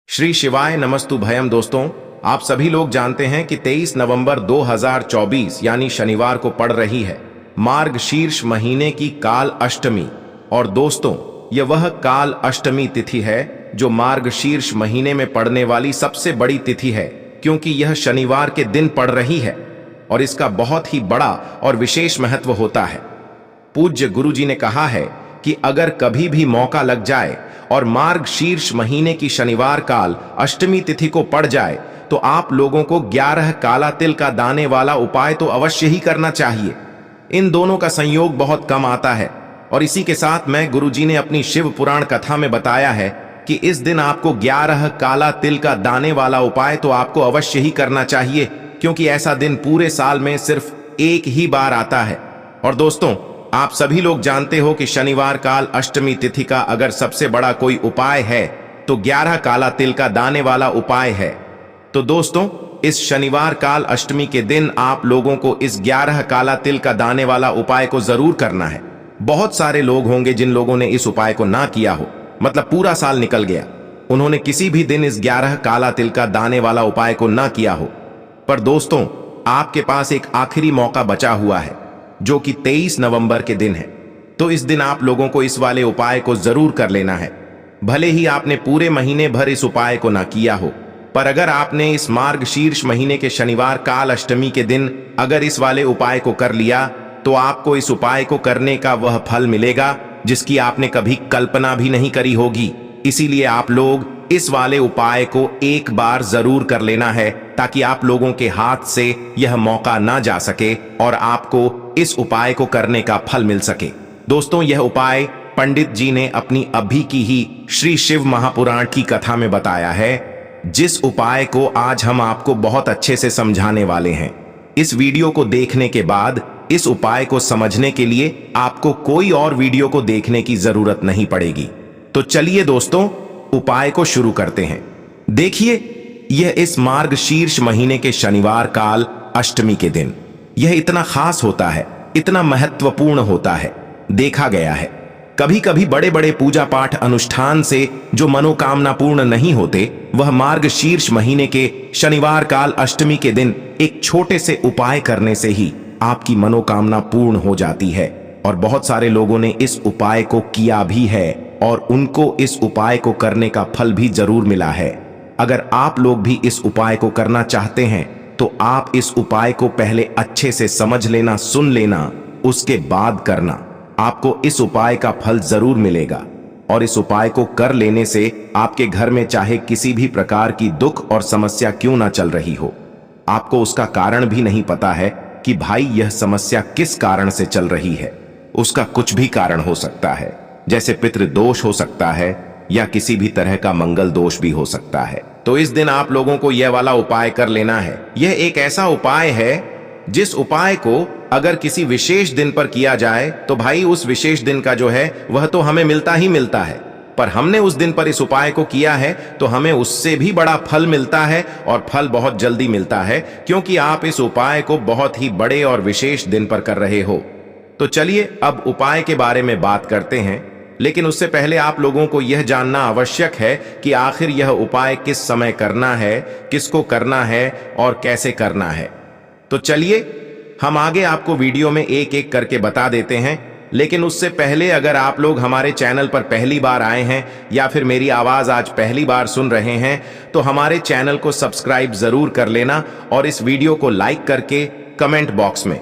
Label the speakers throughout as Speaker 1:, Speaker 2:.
Speaker 1: श्री शिवाय नमस्तुभयम। दोस्तों, आप सभी लोग जानते हैं कि 23 नवंबर 2024 यानी शनिवार को पड़ रही है मार्गशीर्ष महीने की काल अष्टमी। और दोस्तों, यह वह काल अष्टमी तिथि है जो मार्गशीर्ष महीने में पड़ने वाली सबसे बड़ी तिथि है, क्योंकि यह शनिवार के दिन पड़ रही है और इसका बहुत ही बड़ा और विशेष महत्व होता है। पूज्य गुरुजी ने कहा है कि अगर कभी भी मौका लग जाए और मार्गशीर्ष महीने की शनिवार काल अष्टमी तिथि को पड़ जाए तो आप लोगों को 11 काला तिल का दाने वाला उपाय तो अवश्य ही करना चाहिए। इन दोनों का संयोग बहुत कम आता है और इसी के साथ मैं गुरुजी ने अपनी शिव पुराण कथा में बताया है कि इस दिन आपको 11 काला तिल का दाने वाला उपाय तो आपको अवश्य ही करना चाहिए, क्योंकि ऐसा दिन पूरे साल में सिर्फ एक ही बार आता है। और दोस्तों, आप सभी लोग जानते हो कि शनिवार काल अष्टमी तिथि का अगर सबसे बड़ा कोई उपाय है तो 11 काला तिल का दाने वाला उपाय है। तो दोस्तों, इस शनिवार काल अष्टमी के दिन आप लोगों को इस 11 काला तिल का दाने वाला उपाय को जरूर करना है। बहुत सारे लोग होंगे जिन लोगों ने इस उपाय को ना किया हो, मतलब पूरा साल निकल गया, उन्होंने किसी भी दिन इस 11 काला तिल का दाने वाला उपाय को ना किया हो। पर दोस्तों, आपके पास एक आखिरी मौका बचा हुआ है जो कि 23 नवंबर के दिन है। तो इस दिन आप लोगों को इस वाले उपाय को जरूर कर लेना है। भले ही आपने पूरे महीने भर इस उपाय को ना किया हो, पर अगर आपने इस मार्गशीर्ष महीने के शनिवार काल अष्टमी के दिन अगर इस वाले उपाय को कर लिया तो आपको इस उपाय को करने का वह फल मिलेगा जिसकी आपने कभी कल्पना भी नहीं करी होगी। इसीलिए आप लोग इस वाले उपाय को एक बार जरूर कर लेना है, ताकि आप लोगों के हाथ से यह मौका ना जा सके और आपको इस उपाय को करने का फल मिल सके। दोस्तों, यह उपाय पंडित जी ने अपनी अभी की ही श्री शिव महापुराण की कथा में बताया है, जिस उपाय को आज हम आपको बहुत अच्छे से समझाने वाले हैं। इस वीडियो को देखने के बाद इस उपाय को समझने के लिए आपको कोई और वीडियो को देखने की जरूरत नहीं पड़ेगी। तो चलिए दोस्तों, उपाय को शुरू करते हैं। देखिए, यह इस मार्गशीर्ष महीने के शनिवार काल अष्टमी के दिन यह इतना खास होता है, इतना महत्वपूर्ण होता है। देखा गया है कभी कभी बड़े बड़े पूजा पाठ अनुष्ठान से जो मनोकामना पूर्ण नहीं होते, वह मार्गशीर्ष महीने के शनिवार काल अष्टमी के दिन एक छोटे से उपाय करने से ही आपकी मनोकामना पूर्ण हो जाती है। और बहुत सारे लोगों ने इस उपाय को किया भी है और उनको इस उपाय को करने का फल भी जरूर मिला है। अगर आप लोग भी इस उपाय को करना चाहते हैं तो आप इस उपाय को पहले अच्छे से समझ लेना, सुन लेना, उसके बाद करना। आपको इस उपाय का फल जरूर मिलेगा। और इस उपाय को कर लेने से आपके घर में चाहे किसी भी प्रकार की दुख और समस्या क्यों ना चल रही हो, आपको उसका कारण भी नहीं पता है कि भाई यह समस्या किस कारण से चल रही है। उसका कुछ भी कारण हो सकता है, जैसे पितृदोष हो सकता है या किसी भी तरह का मंगल दोष भी हो सकता है। तो इस दिन आप लोगों को यह वाला उपाय कर लेना है। यह एक ऐसा उपाय है जिस उपाय को अगर किसी विशेष दिन पर किया जाए तो भाई उस विशेष दिन का जो है वह तो हमें मिलता ही मिलता है, पर हमने उस दिन पर इस उपाय को किया है तो हमें उससे भी बड़ा फल मिलता है और फल बहुत जल्दी मिलता है, क्योंकि आप इस उपाय को बहुत ही बड़े और विशेष दिन पर कर रहे हो। तो चलिए अब उपाय के बारे में बात करते हैं, लेकिन उससे पहले आप लोगों को यह जानना आवश्यक है कि आखिर यह उपाय किस समय करना है, किसको करना है और कैसे करना है। तो चलिए हम आगे आपको वीडियो में एक एक करके बता देते हैं। लेकिन उससे पहले अगर आप लोग हमारे चैनल पर पहली बार आए हैं या फिर मेरी आवाज आज पहली बार सुन रहे हैं तो हमारे चैनल को सब्सक्राइब जरूर कर लेना और इस वीडियो को लाइक करके कमेंट बॉक्स में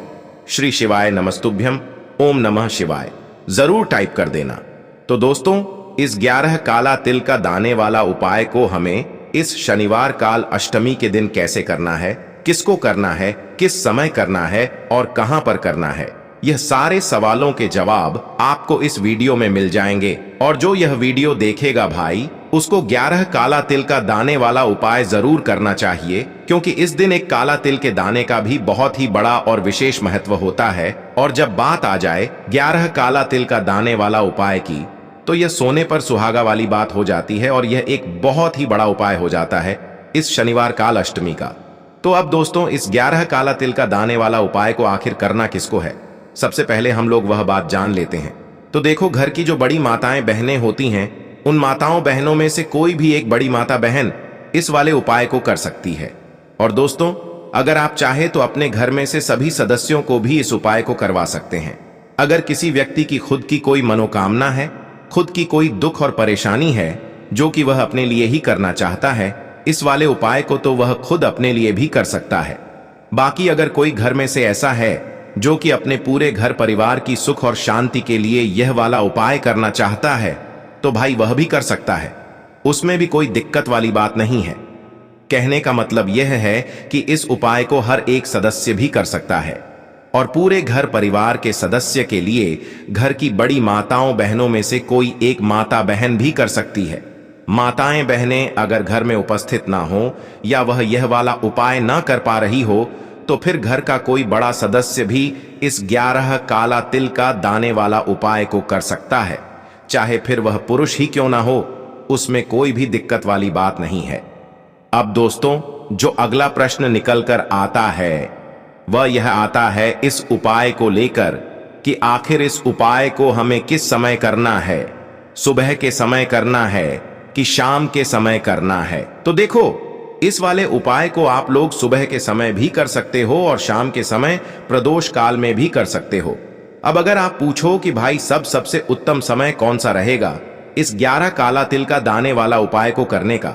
Speaker 1: श्री शिवाय नमस्तुभ्यम, ओम नमः शिवाय जरूर टाइप कर देना। तो दोस्तों, इस 11 काला तिल का दाने वाला उपाय को हमें इस शनिवार काल अष्टमी के दिन कैसे करना है, किसको करना है, किस समय करना है और कहां पर करना है, यह सारे सवालों के जवाब आपको इस वीडियो में मिल जाएंगे। और जो यह वीडियो देखेगा भाई, उसको 11 काला तिल का दाने वाला उपाय जरूर करना चाहिए, क्योंकि इस दिन एक काला तिल के दाने का भी बहुत ही बड़ा और विशेष महत्व होता है। और जब बात आ जाए 11 काला तिल का दाने वाला उपाय की, तो यह सोने पर सुहागा वाली बात हो जाती है और यह एक बहुत ही बड़ा उपाय हो जाता है इस शनिवार काल अष्टमी का। तो अब दोस्तों, इस 11 काला तिल का दाने वाला उपाय को आखिर करना किसको है, सबसे पहले हम लोग वह बात जान लेते हैं। तो देखो, घर की जो बड़ी माताएं बहनें होती हैं उन माताओं बहनों में से कोई भी एक बड़ी माता बहन इस वाले उपाय को कर सकती है। और दोस्तों, अगर आप चाहे तो अपने घर में से सभी सदस्यों को भी इस उपाय को करवा सकते हैं। अगर किसी व्यक्ति की खुद की कोई मनोकामना है, खुद की कोई दुख और परेशानी है जो कि वह अपने लिए ही करना चाहता है, इस वाले उपाय को तो वह खुद अपने लिए भी कर सकता है। बाकी अगर कोई घर में से ऐसा है जो कि अपने पूरे घर परिवार की सुख और शांति के लिए यह वाला उपाय करना चाहता है, तो भाई वह भी कर सकता है। उसमें भी कोई दिक्कत वाली बात नहीं है। कहने का मतलब यह है कि इस उपाय को हर एक सदस्य भी कर सकता है और पूरे घर परिवार के सदस्य के लिए घर की बड़ी माताओं बहनों में से कोई एक माता बहन भी कर सकती है। माताएं बहनें अगर घर में उपस्थित ना हो या वह यह वाला उपाय ना कर पा रही हो, तो फिर घर का कोई बड़ा सदस्य भी इस 11 काला तिल का दाने वाला उपाय को कर सकता है, चाहे फिर वह पुरुष ही क्यों ना हो। उसमें कोई भी दिक्कत वाली बात नहीं है। अब दोस्तों, जो अगला प्रश्न निकल कर आता है वह यह आता है इस उपाय को लेकर कि आखिर इस उपाय को हमें किस समय करना है, सुबह के समय करना है कि शाम के समय करना है। तो देखो, इस वाले उपाय को आप लोग सुबह के समय भी कर सकते हो और शाम के समय प्रदोष काल में भी कर सकते हो। अब अगर आप पूछो कि भाई सबसे उत्तम समय कौन सा रहेगा इस 11 काला तिल का दाने वाला उपाय को करने का,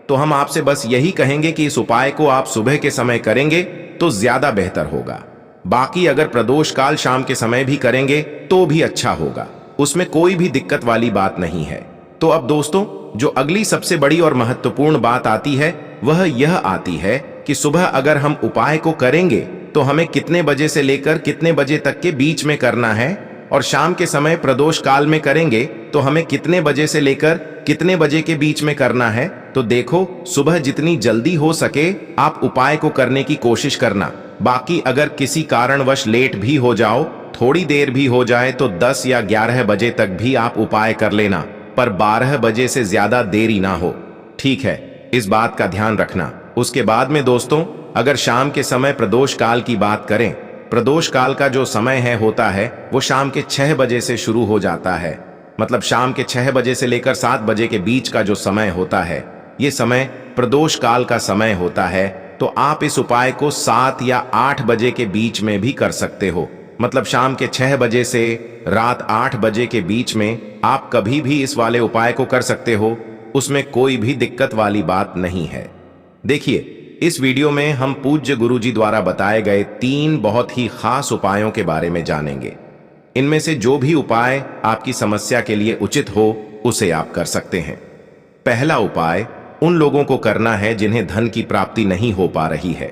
Speaker 1: तो हम आपसे बस यही कहेंगे कि इस उपाय को आप सुबह के समय करेंगे तो ज्यादा बेहतर होगा। बाकी अगर प्रदोष काल शाम के समय भी करेंगे तो भी अच्छा होगा, उसमें कोई भी दिक्कत वाली बात नहीं है। तो अब दोस्तों, जो अगली सबसे बड़ी और महत्वपूर्ण बात आती है वह यह आती है कि सुबह अगर हम उपाय को करेंगे तो हमें कितने बजे से लेकर कितने बजे तक के बीच में करना है, और शाम के समय प्रदोष काल में करेंगे तो हमें कितने बजे से लेकर कितने बजे के बीच में करना है। तो देखो, सुबह जितनी जल्दी हो सके आप उपाय को करने की कोशिश करना। बाकी अगर किसी कारणवश लेट भी हो जाओ, थोड़ी देर भी हो जाए, तो 10 या 11 बजे तक भी आप उपाय कर लेना, पर 12 बजे से ज्यादा देरी ना हो। ठीक है, इस बात का ध्यान रखना। उसके बाद में दोस्तों, अगर शाम के समय प्रदोष काल की बात करें, प्रदोष काल का जो समय होता है वो शाम के 6 बजे से शुरू हो जाता है। मतलब शाम के 6 बजे से लेकर 7 बजे के बीच का जो समय होता है, ये समय प्रदोष काल का समय होता है। तो आप इस उपाय को 7 या 8 बजे के बीच में भी कर सकते हो। मतलब शाम के 6 बजे से रात 8 बजे के बीच में आप कभी भी इस वाले उपाय को कर सकते हो, उसमें कोई भी दिक्कत वाली बात नहीं है। देखिए, इस वीडियो में हम पूज्य गुरुजी द्वारा बताए गए 3 बहुत ही खास उपायों के बारे में जानेंगे। इनमें से जो भी उपाय आपकी समस्या के लिए उचित हो उसे आप कर सकते हैं। पहला उपाय उन लोगों को करना है जिन्हें धन की प्राप्ति नहीं हो पा रही है।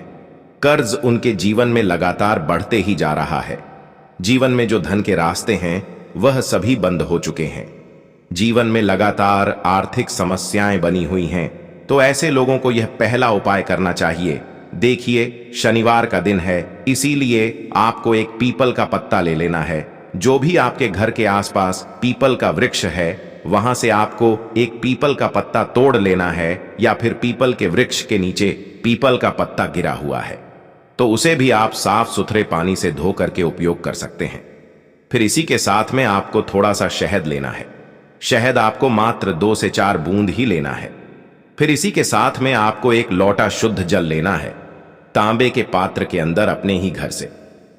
Speaker 1: कर्ज उनके जीवन में लगातार बढ़ते ही जा रहा है। जीवन में जो धन के रास्ते हैं वह सभी बंद हो चुके हैं। जीवन में लगातार आर्थिक समस्याएं बनी हुई हैं। तो ऐसे लोगों को यह पहला उपाय करना चाहिए। देखिए, शनिवार का दिन है, इसीलिए आपको एक पीपल का पत्ता ले लेना है। जो भी आपके घर के आसपास पीपल का वृक्ष है, वहां से आपको एक पीपल का पत्ता तोड़ लेना है, या फिर पीपल के वृक्ष के नीचे पीपल का पत्ता गिरा हुआ है तो उसे भी आप साफ सुथरे पानी से धो करके उपयोग कर सकते हैं। फिर इसी के साथ में आपको थोड़ा सा शहद लेना है। शहद आपको मात्र 2 से 4 बूंद ही लेना है। फिर इसी के साथ में आपको एक लोटा शुद्ध जल लेना है, तांबे के पात्र के अंदर अपने ही घर से।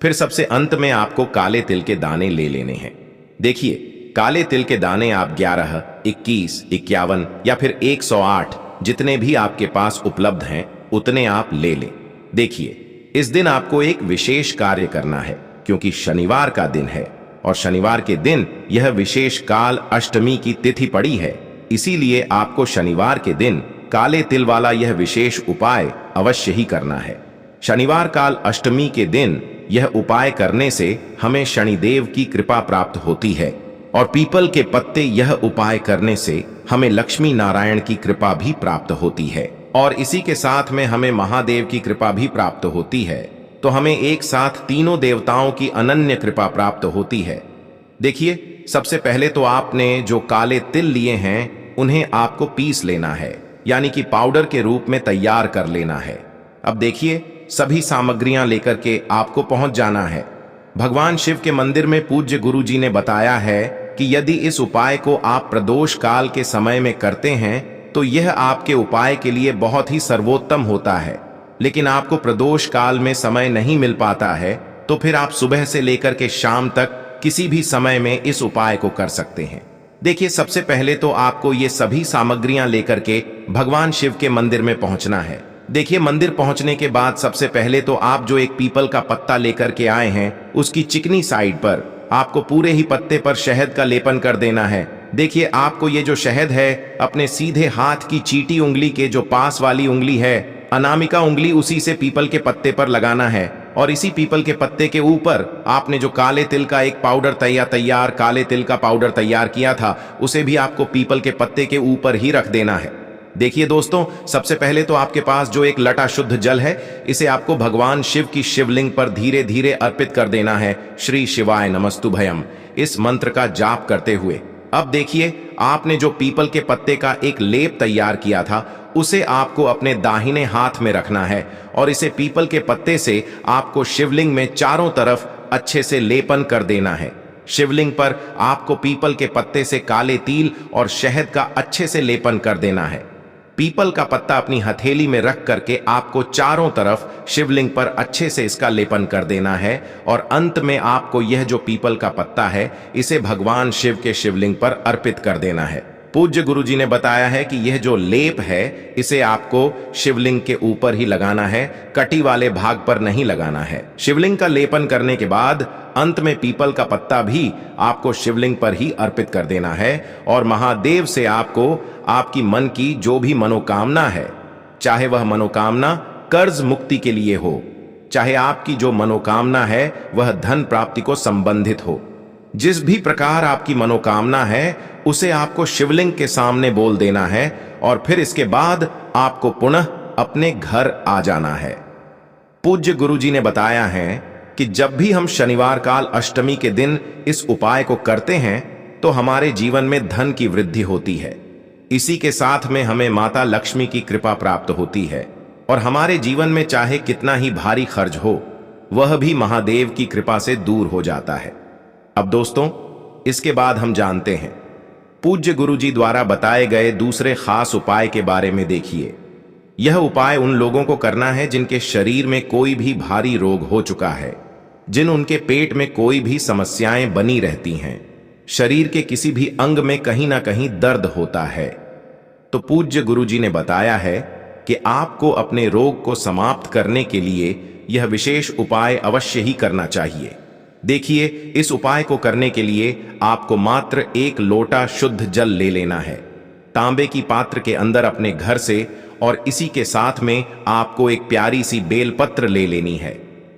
Speaker 1: फिर सबसे अंत में आपको काले तिल के दाने ले लेने हैं। देखिए, काले तिल के दाने आप 11, 21, 51 या फिर 108 जितने भी आपके पास उपलब्ध हैं उतने आप ले लें। देखिए, इस दिन आपको एक विशेष कार्य करना है, क्योंकि शनिवार का दिन है और शनिवार के दिन यह विशेष काल अष्टमी की तिथि पड़ी है। इसीलिए आपको शनिवार के दिन काले तिल वाला यह विशेष उपाय अवश्य ही करना है। शनिवार काल अष्टमी के दिन यह उपाय करने से हमें शनिदेव की कृपा प्राप्त होती है, और पीपल के पत्ते यह उपाय करने से हमें लक्ष्मी नारायण की कृपा भी प्राप्त होती है, और इसी के साथ में हमें महादेव की कृपा भी प्राप्त होती है। तो हमें एक साथ तीनों देवताओं की अनन्य कृपा प्राप्त होती है। देखिए, सबसे पहले तो आपने जो काले तिल लिए हैं उन्हें आपको पीस लेना है, यानी कि पाउडर के रूप में तैयार कर लेना है। अब देखिए, सभी सामग्रियां लेकर के आपको पहुंच जाना है। भगवान शिव के मंदिर में पूज्य गुरुजी ने बताया है कि यदि इस उपाय को आप प्रदोष काल के समय में करते हैं तो यह आपके उपाय के लिए बहुत ही सर्वोत्तम होता है। लेकिन आपको प्रदोष काल में समय नहीं मिल पाता है तो फिर आप सुबह से लेकर के शाम तक किसी भी समय में इस उपाय को कर सकते हैं। देखिए, सबसे पहले तो आपको ये सभी सामग्रियां लेकर के भगवान शिव के मंदिर में पहुंचना है। देखिए, मंदिर पहुंचने के बाद सबसे पहले तो आप जो एक पीपल का पत्ता लेकर के आए हैं उसकी चिकनी साइड पर आपको पूरे ही पत्ते पर शहद का लेपन कर देना है। देखिए, आपको ये जो शहद है अपने सीधे हाथ की चीटी उंगली के जो पास वाली उंगली है, अनामिका उंगली, उसी से पीपल के पत्ते पर लगाना है। और इसी पीपल के पत्ते के ऊपर आपने जो काले तिल का एक पाउडर काले तिल का पाउडर तैयार किया था उसे भी आपको पीपल के पत्ते के ऊपर ही रख देना है। देखिए दोस्तों, सबसे पहले तो आपके पास जो एक लटा शुद्ध जल है इसे आपको भगवान शिव की शिवलिंग पर धीरे धीरे अर्पित कर देना है। श्री शिवाय नमस्तुभयम इस मंत्र का जाप करते हुए। अब देखिए, आपने जो पीपल के पत्ते का एक लेप तैयार किया था उसे आपको अपने दाहिने हाथ में रखना है और इसे पीपल के पत्ते से आपको शिवलिंग में चारों तरफ अच्छे से लेपन कर देना है। शिवलिंग पर आपको पीपल के पत्ते से काले तिल और शहद का अच्छे से लेपन कर देना है। पीपल का पत्ता अपनी हथेली में रख करके आपको चारों तरफ शिवलिंग पर अच्छे से इसका लेपन कर देना है और अंत में आपको यह जो पीपल का पत्ता है इसे भगवान शिव के शिवलिंग पर अर्पित कर देना है। पूज्य गुरुजी ने बताया है कि यह जो लेप है इसे आपको शिवलिंग के ऊपर ही लगाना है, कटी वाले भाग पर नहीं लगाना है। शिवलिंग का लेपन करने के बाद अंत में पीपल का पत्ता भी आपको शिवलिंग पर ही अर्पित कर देना है और महादेव से आपको आपकी मन की जो भी मनोकामना है, चाहे वह मनोकामना कर्ज मुक्ति के लिए हो, चाहे आपकी जो मनोकामना है वह धन प्राप्ति को संबंधित हो, जिस भी प्रकार आपकी मनोकामना है उसे आपको शिवलिंग के सामने बोल देना है और फिर इसके बाद आपको पुनः अपने घर आ जाना है। पूज्य गुरुजी ने बताया है कि जब भी हम शनिवार काल अष्टमी के दिन इस उपाय को करते हैं तो हमारे जीवन में धन की वृद्धि होती है। इसी के साथ में हमें माता लक्ष्मी की कृपा प्राप्त होती है और हमारे जीवन में चाहे कितना ही भारी खर्च हो वह भी महादेव की कृपा से दूर हो जाता है। अब दोस्तों, इसके बाद हम जानते हैं पूज्य गुरुजी द्वारा बताए गए दूसरे खास उपाय के बारे में। देखिए, यह उपाय उन लोगों को करना है जिनके शरीर में कोई भी भारी रोग हो चुका है, जिन उनके पेट में कोई भी समस्याएं बनी रहती हैं, शरीर के किसी भी अंग में कहीं ना कहीं दर्द होता है। तो पूज्य गुरुजी ने बताया है कि आपको अपने रोग को समाप्त करने के लिए यह विशेष उपाय अवश्य ही करना चाहिए। देखिए, इस उपाय को करने के लिए आपको मात्र एक लोटा शुद्ध जल ले लेना है, तांबे की पात्र के अंदर अपने घर से, और इसी के साथ में आपको एक प्यारी सी बेलपत्र ले लेनी है।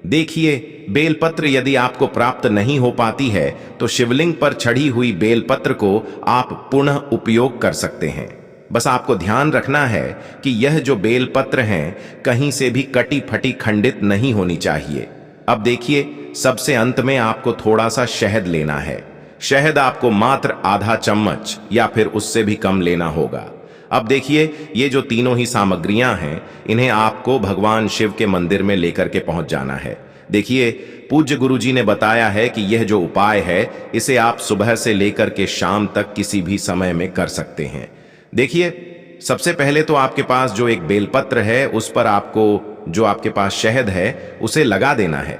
Speaker 1: देखिए, बेलपत्र यदि आपको प्राप्त नहीं हो पाती है तो शिवलिंग पर चढ़ी हुई बेलपत्र को आप पुनः उपयोग कर सकते हैं। बस आपको ध्यान रखना है कि यह जो बेलपत्र हैं कहीं से भी कटी फटी खंडित नहीं होनी चाहिए। अब देखिए, सबसे अंत में आपको थोड़ा सा शहद लेना है। शहद आपको मात्र आधा चम्मच या फिर उससे भी कम लेना होगा। अब देखिए, ये जो तीनों ही सामग्रियां हैं इन्हें आपको भगवान शिव के मंदिर में लेकर के पहुंच जाना है। देखिए, पूज्य गुरुजी ने बताया है कि यह जो उपाय है इसे आप सुबह से लेकर के शाम तक किसी भी समय में कर सकते हैं। देखिए, सबसे पहले तो आपके पास जो एक बेलपत्र है उस पर आपको जो आपके पास शहद है उसे लगा देना है।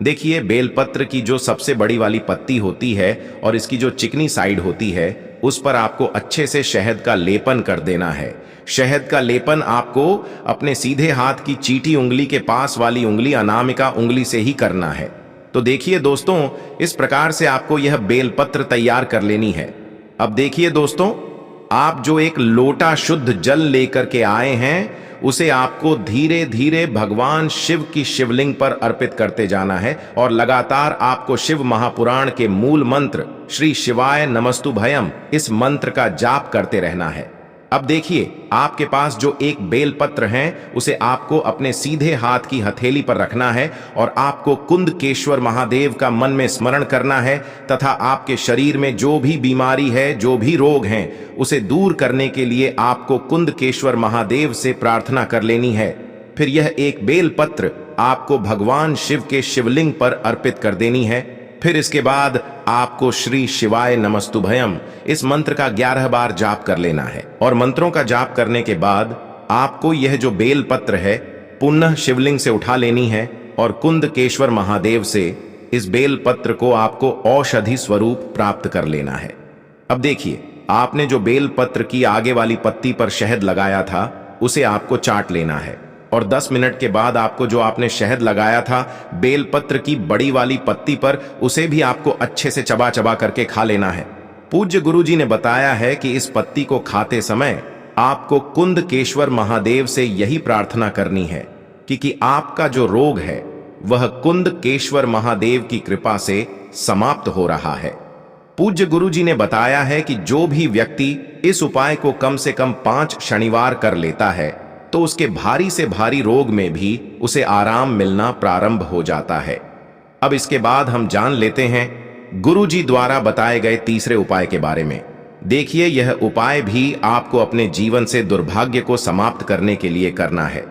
Speaker 1: देखिए, बेलपत्र की जो सबसे बड़ी वाली पत्ती होती है और इसकी जो चिकनी साइड होती है उस पर आपको अच्छे से शहद का लेपन कर देना है। शहद का लेपन आपको अपने सीधे हाथ की चीटी उंगली के पास वाली उंगली अनामिका उंगली से ही करना है। तो देखिए दोस्तों, इस प्रकार से आपको यह बेलपत्र तैयार कर लेनी है। अब देखिए दोस्तों, आप जो एक लोटा शुद्ध जल लेकर के आए हैं उसे आपको धीरे धीरे भगवान शिव की शिवलिंग पर अर्पित करते जाना है और लगातार आपको शिव महापुराण के मूल मंत्र श्री शिवाय नमस्तुभयम इस मंत्र का जाप करते रहना है। अब देखिए, आपके पास जो एक बेलपत्र है उसे आपको अपने सीधे हाथ की हथेली पर रखना है और आपको कुंदकेश्वर महादेव का मन में स्मरण करना है तथा आपके शरीर में जो भी बीमारी है, जो भी रोग हैं, उसे दूर करने के लिए आपको कुंदकेश्वर महादेव से प्रार्थना कर लेनी है। फिर यह एक बेलपत्र आपको भगवान शिव के शिवलिंग पर अर्पित कर देनी है। फिर इसके बाद आपको श्री शिवाय नमस्तुभयम इस मंत्र का 11 बार जाप कर लेना है। और मंत्रों का जाप करने के बाद आपको यह जो बेल पत्र है पुनः शिवलिंग से उठा लेनी है और कुंदकेश्वर महादेव से इस बेल पत्र को आपको औषधि स्वरूप प्राप्त कर लेना है। अब देखिए, आपने जो बेल पत्र की आगे वाली पत्ती पर शहद लगाया था उसे आपको चाट लेना है और 10 मिनट के बाद आपको जो आपने शहद लगाया था बेल पत्र की बड़ी वाली पत्ती पर उसे भी आपको अच्छे से चबा चबा करके खा लेना है। पूज्य गुरुजी ने बताया है कि इस पत्ती को खाते समय आपको कुंदकेश्वर महादेव से यही प्रार्थना करनी है कि आपका जो रोग है वह कुंदकेश्वर महादेव की कृपा से समाप्त हो रहा है। पूज्य गुरुजी ने बताया है कि जो भी व्यक्ति इस उपाय को कम से कम 5 शनिवार कर लेता है तो उसके भारी से भारी रोग में भी उसे आराम मिलना प्रारंभ हो जाता है। अब इसके बाद हम जान लेते हैं गुरुजी द्वारा बताए गए तीसरे उपाय के बारे में। देखिए, यह उपाय भी आपको अपने जीवन से दुर्भाग्य को समाप्त करने के लिए करना है।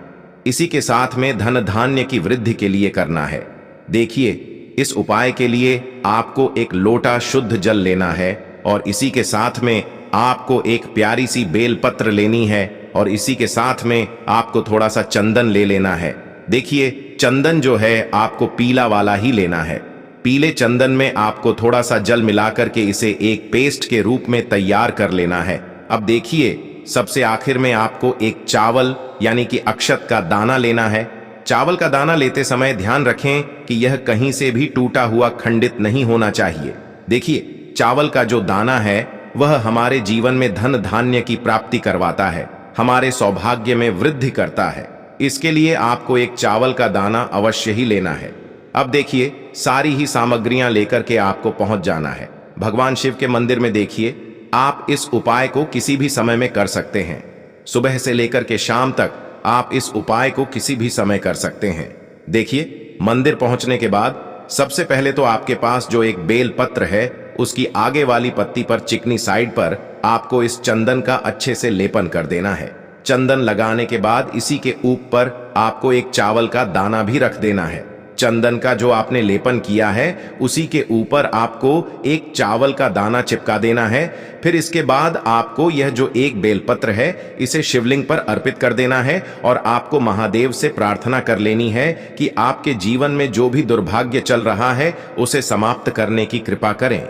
Speaker 1: इसी के साथ में धन धान्य की वृद्धि के लिए करना है। देखिए, इस उपाय के लिए आपको एक लोटा शुद्ध जल लेना है और इसी के साथ में आपको एक प्यारी सी बेल पत्र लेनी है और इसी के साथ में आपको थोड़ा सा चंदन ले लेना है। देखिए, चंदन जो है आपको पीला वाला ही लेना है। पीले चंदन में आपको थोड़ा सा जल मिलाकर के इसे एक पेस्ट के रूप में तैयार कर लेना है। अब देखिए, सबसे आखिर में आपको एक चावल यानी कि अक्षत का दाना लेना है। चावल का दाना लेते समय ध्यान रखें कि यह कहीं से भी टूटा हुआ खंडित नहीं होना चाहिए। देखिए, चावल का जो दाना है वह हमारे जीवन में धन धान्य की प्राप्ति करवाता है, हमारे सौभाग्य में वृद्धि करता है। इसके लिए आपको एक चावल का दाना अवश्य ही लेना है। अब देखिए, सारी ही सामग्रियां लेकर के आपको पहुंच जाना है भगवान शिव के मंदिर में। देखिए, आप इस उपाय को किसी भी समय में कर सकते हैं। सुबह से लेकर के शाम तक आप इस उपाय को किसी भी समय कर सकते हैं। देखिए, मंदिर पहुंचने के बाद सबसे पहले तो आपके पास जो एक बेल पत्र है उसकी आगे वाली पत्ती पर चिकनी साइड पर आपको इस चंदन का अच्छे से लेपन कर देना है। चंदन लगाने के बाद इसी के ऊपर आपको एक चावल का दाना भी रख देना है। चंदन का जो आपने लेपन किया है उसी के ऊपर आपको एक चावल का दाना चिपका देना है। फिर इसके बाद आपको यह जो एक बेलपत्र है इसे शिवलिंग पर अर्पित कर देना है और आपको महादेव से प्रार्थना कर लेनी है कि आपके जीवन में जो भी दुर्भाग्य चल रहा है उसे समाप्त करने की कृपा करें।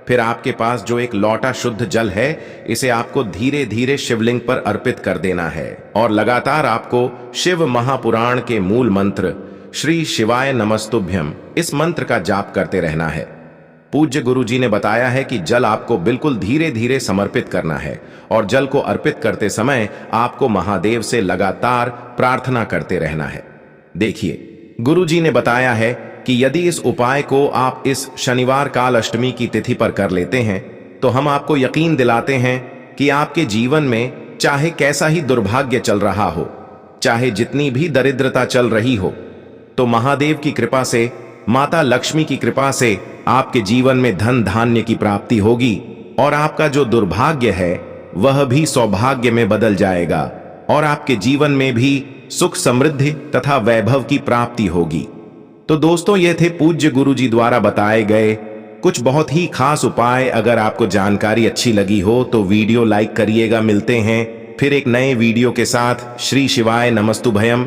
Speaker 1: फिर आपके पास जो एक लौटा शुद्ध जल है इसे आपको धीरे धीरे शिवलिंग पर अर्पित कर देना है और लगातार आपको शिव महापुराण के मूल मंत्र श्री शिवाय नमस्तुभ्यम इस मंत्र का जाप करते रहना है। पूज्य गुरुजी ने बताया है कि जल आपको बिल्कुल धीरे धीरे समर्पित करना है और जल को अर्पित करते समय आपको महादेव से लगातार प्रार्थना करते रहना है। देखिए, गुरुजी ने बताया है कि यदि इस उपाय को आप इस शनिवार काल अष्टमी की तिथि पर कर लेते हैं तो हम आपको यकीन दिलाते हैं कि आपके जीवन में चाहे कैसा ही दुर्भाग्य चल रहा हो, चाहे जितनी भी दरिद्रता चल रही हो, तो महादेव की कृपा से, माता लक्ष्मी की कृपा से आपके जीवन में धन धान्य की प्राप्ति होगी और आपका जो दुर्भाग्य है वह भी सौभाग्य में बदल जाएगा और आपके जीवन में भी सुख समृद्धि तथा वैभव की प्राप्ति होगी। तो दोस्तों, ये थे पूज्य गुरुजी द्वारा बताए गए कुछ बहुत ही खास उपाय। अगर आपको जानकारी अच्छी लगी हो तो वीडियो लाइक करिएगा। मिलते हैं फिर एक नए वीडियो के साथ। श्री शिवाय नमस्तुभयम।